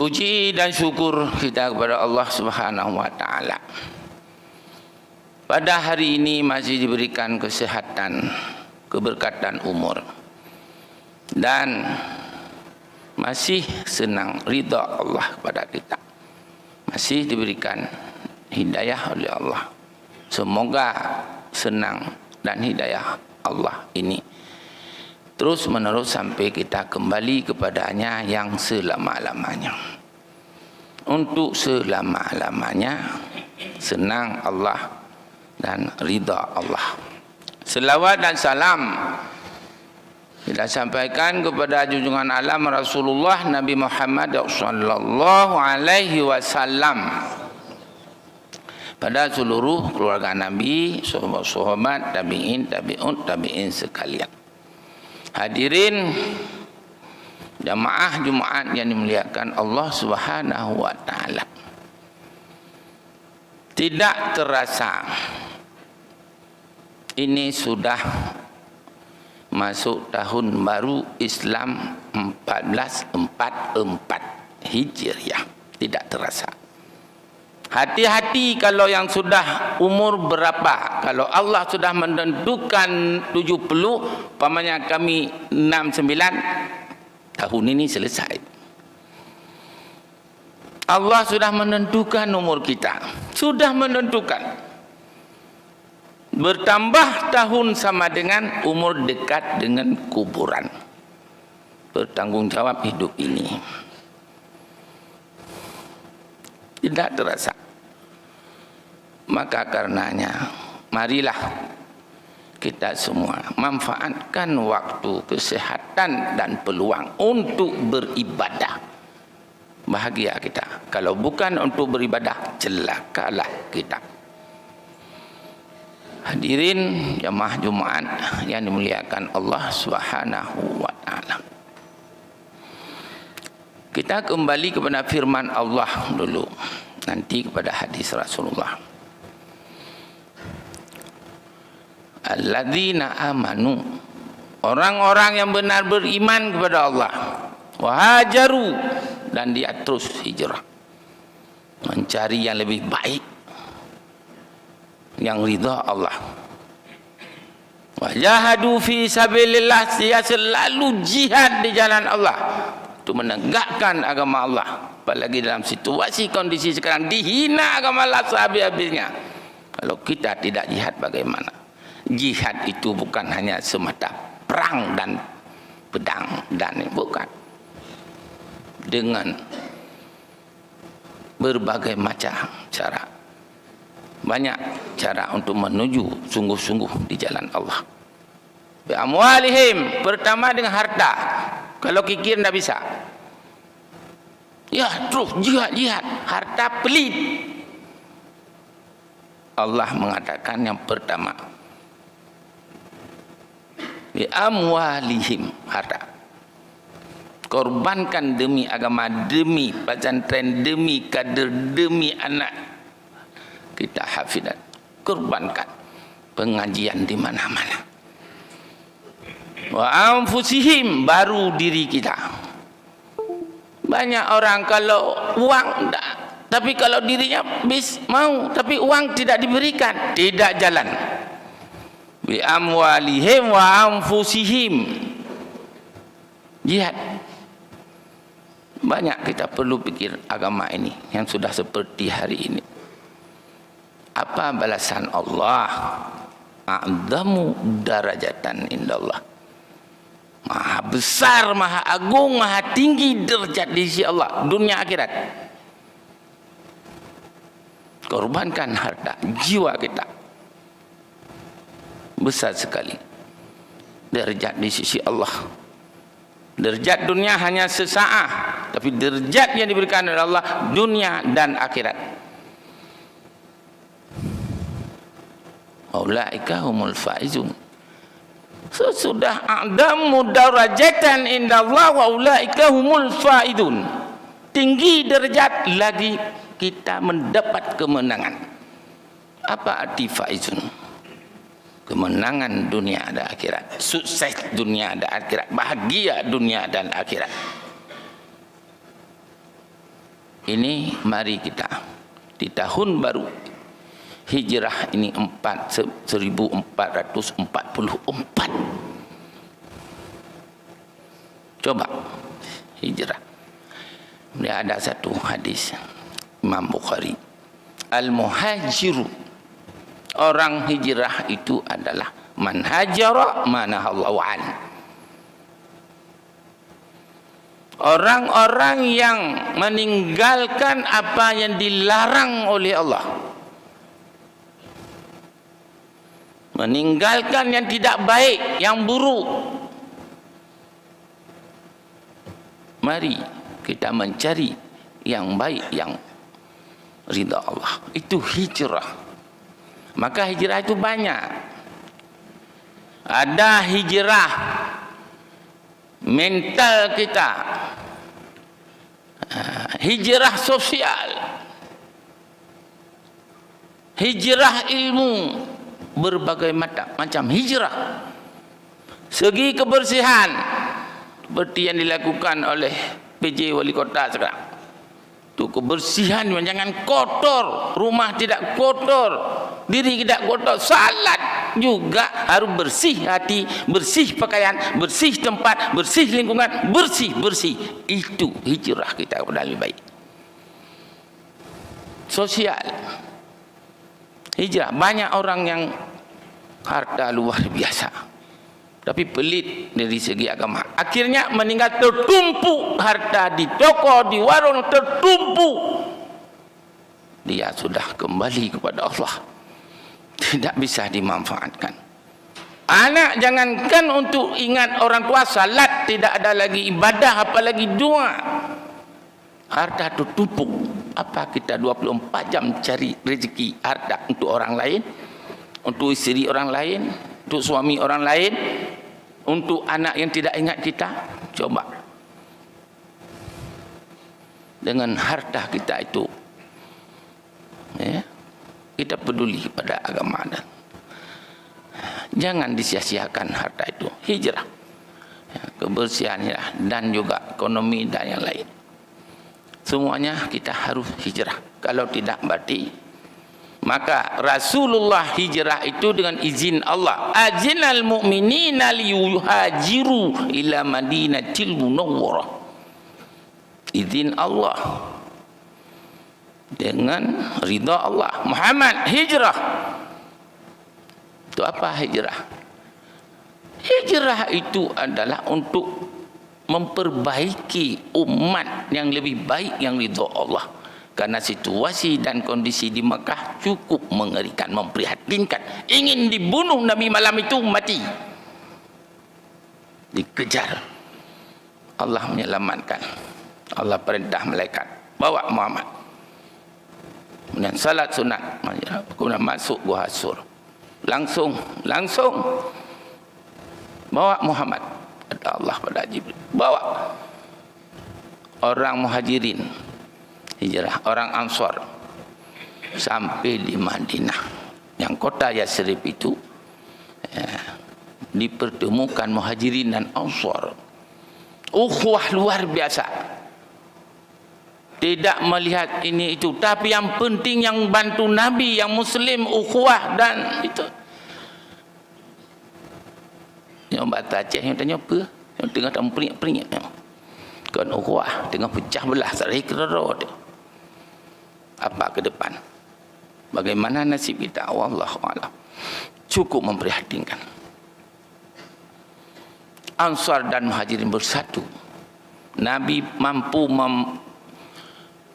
Puji dan syukur kita kepada Allah Subhanahu wa taala. Pada hari ini masih diberikan kesehatan, keberkatan umur, dan masih senang ridha Allah kepada kita. Masih diberikan hidayah oleh Allah. Semoga senang dan hidayah Allah ini terus menerus sampai kita kembali kepadanya yang selama-lamanya. Untuk selama-lamanya senang Allah dan ridha Allah. Selawat dan salam kita sampaikan kepada junjungan alam Rasulullah Nabi Muhammad sallallahu alaihi wasallam, pada seluruh keluarga Nabi, sahabat-sahabat, tabi'in sekalian. Hadirin jamaah Jumat yang dimuliakan Allah Subhanahu wa taala. Tidak terasa ini sudah masuk tahun baru Islam 1444 Hijriah. Tidak terasa. Hati-hati kalau yang sudah umur berapa. Kalau Allah sudah menentukan 70, pamannya kami 69, tahun ini selesai. Allah sudah menentukan umur kita. Sudah menentukan. Bertambah tahun sama dengan umur dekat dengan kuburan. Bertanggungjawab hidup ini. Tidak terasa. Maka karenanya marilah kita semua manfaatkan waktu, kesehatan dan peluang untuk beribadah. Bahagia kita. Kalau bukan untuk beribadah, celakalah kita. Hadirin jamaah Jumat yang dimuliakan Allah Subhanahu wa taala. Kita kembali kepada firman Allah dulu, nanti kepada hadis Rasulullah. Alladzina amanu, orang-orang yang benar beriman kepada Allah, wahajaru, dan dia terus hijrah mencari yang lebih baik, yang ridha Allah. Wajahadu fi sabilillah, dia selalu jihad di jalan Allah untuk menegakkan agama Allah. Apalagi dalam situasi kondisi sekarang dihina agama Allah sehabis-habisnya. Kalau kita tidak jihad bagaimana? Jihad itu bukan hanya semata perang dan pedang dan bukan. Dengan berbagai macam cara. Banyak cara untuk menuju sungguh-sungguh di jalan Allah. Bi amwalihim, pertama dengan harta. Kalau kikir tidak bisa. Ya, terus jihad, harta pelit. Allah mengatakan yang pertama, bi amwalihim, harta. Korbankan demi agama, demi pesantren, demi kader, demi anak kita hafidat. Korbankan pengajian di mana-mana. Wa anfusihim, baru diri kita. Banyak orang kalau uang tak, tapi kalau dirinya mau, tapi uang tidak diberikan, tidak jalan. Bi amwalihim wa anfusihim, jihad. Banyak kita perlu pikir agama ini yang sudah seperti hari ini. Apa balasan Allah? A'zamu darajatan indallah. Maha besar, maha agung, maha tinggi derajat di sisi Allah, dunia akhirat. Korbankan harta, jiwa kita. Besar sekali derajat di sisi Allah. Derajat dunia hanya sesaat, tapi derajat yang diberikan oleh Allah dunia dan akhirat. Ulaika humul faizun. Sesudah a'damu darajatan indallah wa ulaika humul faizun. Tinggi derajat lagi kita mendapat kemenangan. Apa arti faizun? Kemenangan dunia dan akhirat, sukses dunia dan akhirat, bahagia dunia dan akhirat. ini mari kita di tahun baru hijrah ini 1444. Coba hijrah. Dia ada satu hadis Imam Bukhari. Al-muhajiru, orang hijrah itu adalah man hajara manahallahu an. Orang-orang yang meninggalkan apa yang dilarang oleh Allah, meninggalkan yang tidak baik, yang buruk. Mari kita mencari yang baik, yang ridha Allah. Itu hijrah. Maka hijrah itu banyak. Ada hijrah mental kita, hijrah sosial, hijrah ilmu, berbagai macam hijrah. Segi kebersihan seperti yang dilakukan oleh PJ Wali Kota sekarang. Itu kebersihan, jangan kotor, rumah tidak kotor, diri tidak kotor, salat juga harus bersih hati, bersih pakaian, bersih tempat, bersih lingkungan, bersih. Itu hijrah kita kepada lebih baik. Sosial, hijrah. Banyak orang yang harta luar biasa, tapi pelit dari segi agama. Akhirnya meninggal tertumpuk harta di toko, di warung tertumpuk. Dia sudah kembali kepada Allah, tidak bisa dimanfaatkan. Anak jangankan untuk ingat orang tua, salat tidak ada lagi, ibadah apalagi doa. Harta tertumpuk. Apa kita 24 jam cari rezeki harta untuk orang lain, untuk istri orang lain, untuk suami orang lain, untuk anak yang tidak ingat kita? Coba dengan harta kita itu, ya, kita peduli pada agama dan jangan disia-siakan harta itu. Hijrah, ya, kebersihan ya, dan juga ekonomi dan yang lain. Semuanya kita harus hijrah. Kalau tidak berarti, maka Rasulullah hijrah itu dengan izin Allah. Azinal mu'minina liyuhajiru ila Madinatil Munawwarah. Izin Allah, dengan ridha Allah. Muhammad hijrah. Itu apa hijrah? Hijrah itu adalah untuk memperbaiki umat yang lebih baik, yang ridha Allah. Karena situasi dan kondisi di Mekah cukup mengerikan, memprihatinkan. Ingin dibunuh Nabi malam itu, mati. Dikejar. Allah menyelamatkan. Allah perintah malaikat, bawa Muhammad. Kemudian salat sunat, kemudian masuk Gua Hasur. Langsung bawa Muhammad. Kata Allah pada Jibril, bawa orang muhajirin hijrah, orang Ansor, sampai di Madinah, yang kota Yasrib itu, ya, dipertemukan muhajirin dan Ansor. Ukhuwah luar biasa. Tidak melihat ini itu, tapi yang penting yang bantu Nabi, yang Muslim, ukhuwah dan itu. Yang bata Aceh yang tanya apa? Yang tengah tak peringat-peringat. Kan ukhuwah tengah pecah belah, sarai kerara dia. Apa ke depan? Bagaimana nasib kita? Wallahu a'lam. Cukup memprihatinkan. Ansar dan Muhajirin bersatu. Nabi mampu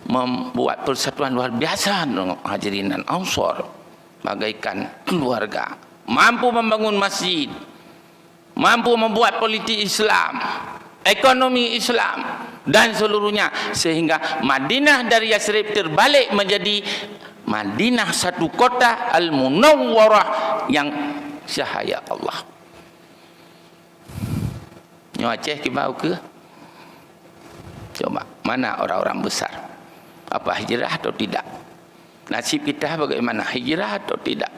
membuat persatuan luar biasa dengan Muhajirin dan Ansar, bagaikan keluarga. Mampu membangun masjid, mampu membuat politik Islam, ekonomi Islam dan seluruhnya, sehingga Madinah dari Yasrib terbalik menjadi Madinah, satu kota Al-Munawwarah yang cahaya Allah. Nyo Aceh kibau ke? Coba, mana orang-orang besar? Apa hijrah atau tidak? Nasib kita bagaimana? Hijrah atau tidak?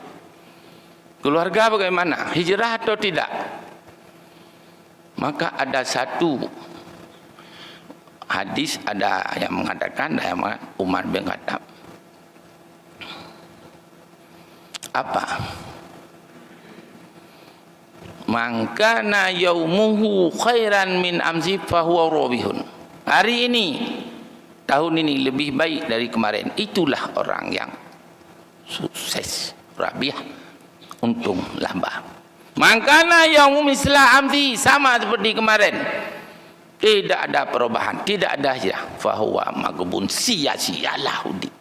Keluarga bagaimana? Hijrah atau tidak? Maka ada satu hadis ada yang mengatakan, Umar bin Khattab, apa? Man kana yaumuhu khairan min amsi fahuwa rabihun. Hari ini, tahun ini lebih baik dari kemarin, itulah orang yang sukses, rabiah, untung, laba. Man kana yaumu misla amsi, sama seperti kemarin, tidak ada perubahan, tidak ada hijrah, fahuwa maghbun, sia-sialah hidup.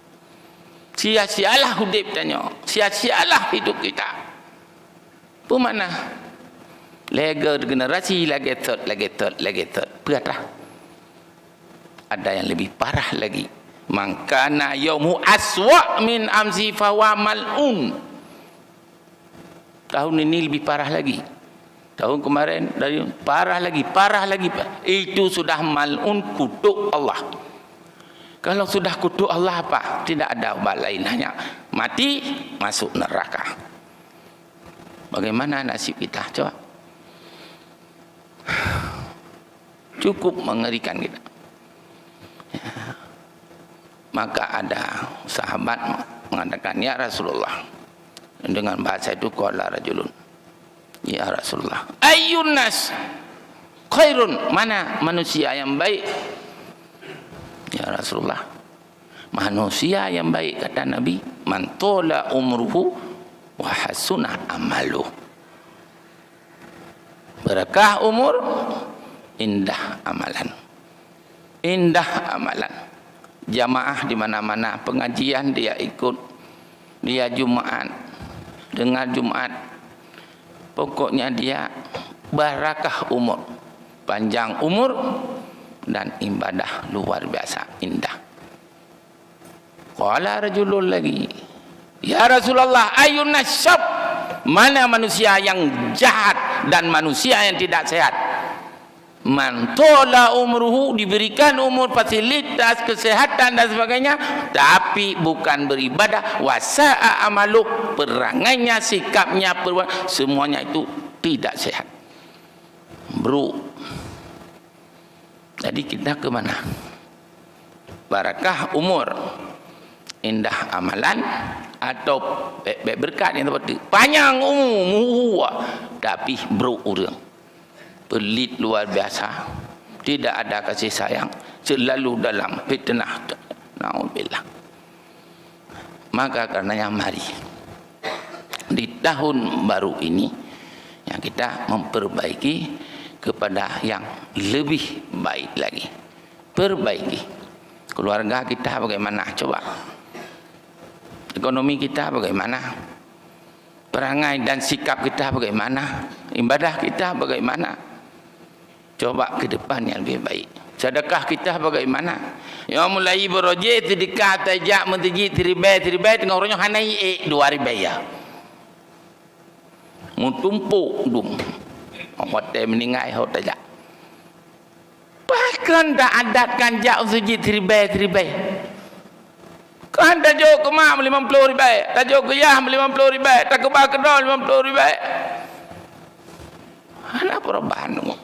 Sia-sialah hidup tanya, sia-sialah hidup kita. Pemana? Lega generasi lagi third. Beratlah. Ada yang lebih parah lagi. Man kana yaumu aswa min amsi fahuwa mal'un. Tahun ini lebih parah lagi. Tahun kemarin dari parah lagi. Itu sudah mal'un, kutuk Allah. Kalau sudah kutuk Allah apa? Tidak ada obat lain, hanya mati, masuk neraka. Bagaimana nasib kita? Coba. Cukup mengerikan kita. Maka ada sahabat mengatakan, ya Rasulullah, dengan bahasa itu, qala rajulun, ya Rasulullah, ayyun nas khairun, mana manusia yang baik? Ya Rasulullah, manusia yang baik, kata Nabi, man tola umruhu wa hasuna amaluh. Berkah umur, indah amalan. Indah amalan. Jamaah di mana-mana, pengajian dia ikut, dia Jumat, dengar Jumat. Pokoknya dia barakah umur, panjang umur, dan ibadah luar biasa indah. Qala rajulun lagi, ya Rasulullah, ayyun nasyab, mana manusia yang jahat dan manusia yang tidak sehat? Man tola umruhu, diberikan umur, fasilitas, kesehatan dan sebagainya, tapi bukan beribadah, wasa'a amalu, perangainya, sikapnya, semuanya itu tidak sehat. Bro, jadi kita ke mana? Barakah umur, indah amalan, atau berkat yang seperti panjang umur tapi bro urang, pelit luar biasa, tidak ada kasih sayang, selalu dalam fitnah, naudzubillah. Maka karenanya mari di tahun baru ini yang kita memperbaiki kepada yang lebih baik lagi. Perbaiki keluarga kita bagaimana, coba. Ekonomi kita bagaimana, perangai dan sikap kita bagaimana, ibadah kita bagaimana, coba ke depan yang lebih baik. Sedekah kita bagaimana? Ya mulai berojek sedekah tajak mentiji tiribai tengah orangnya hanai 2 ribai ya. Mutumpuk dum. Hotel meningai hotel. Bahkan dah adatkan jak sujud tiribai. Kan dah jauh ke mak 50 ribai, dah jauh ke yah 50 ribai, tak ke bakar 50 ribai. Mana perubahan tu?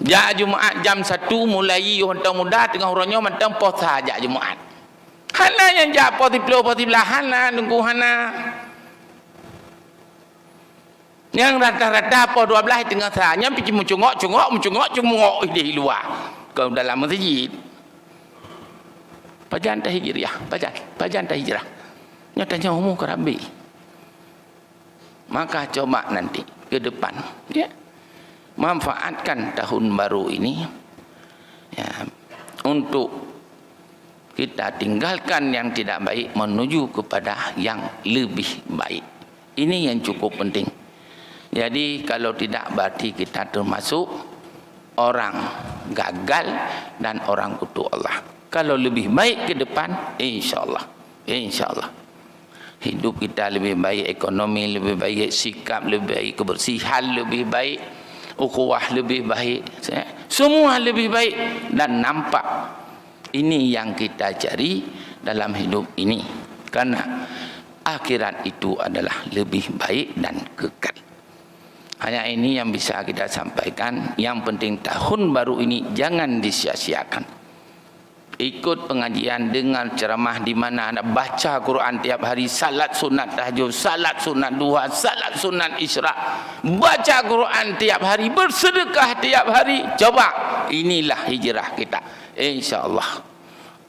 Jak Jumaat jam 1 mulai orang muda tengah orangnya mentang puasa jak Jumaat. Hana yang jak poti belah hana nunggu hana. Yang rata-rata po 12 tengah sahanya pergi mencungok di luar. Kalau dalam masjid. Pajan tak hijrah, pajan tak hijrah. Nyatanya umur kerabi. Maka coba nanti ke depan, ya, manfaatkan tahun baru ini, ya, untuk kita tinggalkan yang tidak baik menuju kepada yang lebih baik. Ini yang cukup penting. Jadi kalau tidak berarti kita termasuk orang gagal dan orang kutuk Allah. Kalau lebih baik ke depan, insyaAllah hidup kita lebih baik, ekonomi lebih baik, sikap lebih baik, kebersihan lebih baik, ukhuwah lebih baik, semua lebih baik. Dan nampak ini yang kita cari dalam hidup ini, karena akhirat itu adalah lebih baik dan kekal. Hanya ini yang bisa kita sampaikan. Yang penting tahun baru ini jangan disia-siakan. Ikut pengajian dengan ceramah di mana anda baca Quran tiap hari, salat sunat tahajud, salat sunat duha, salat sunat isra, baca Quran tiap hari, bersedekah tiap hari. Coba, inilah hijrah kita. InsyaAllah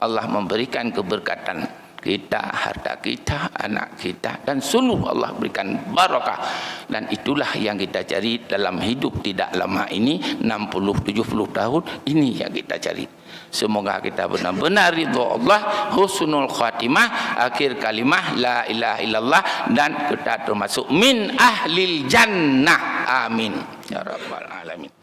Allah memberikan keberkatan kita, harta kita, anak kita, dan seluruh Allah berikan barakah. Dan itulah yang kita cari dalam hidup tidak lama ini, 60-70 tahun ini yang kita cari. Semoga kita benar-benar ridha Allah, husnul khatimah, akhir kalimah la ilaha illallah, dan kita termasuk min ahlil jannah. Amin ya rabbal alamin.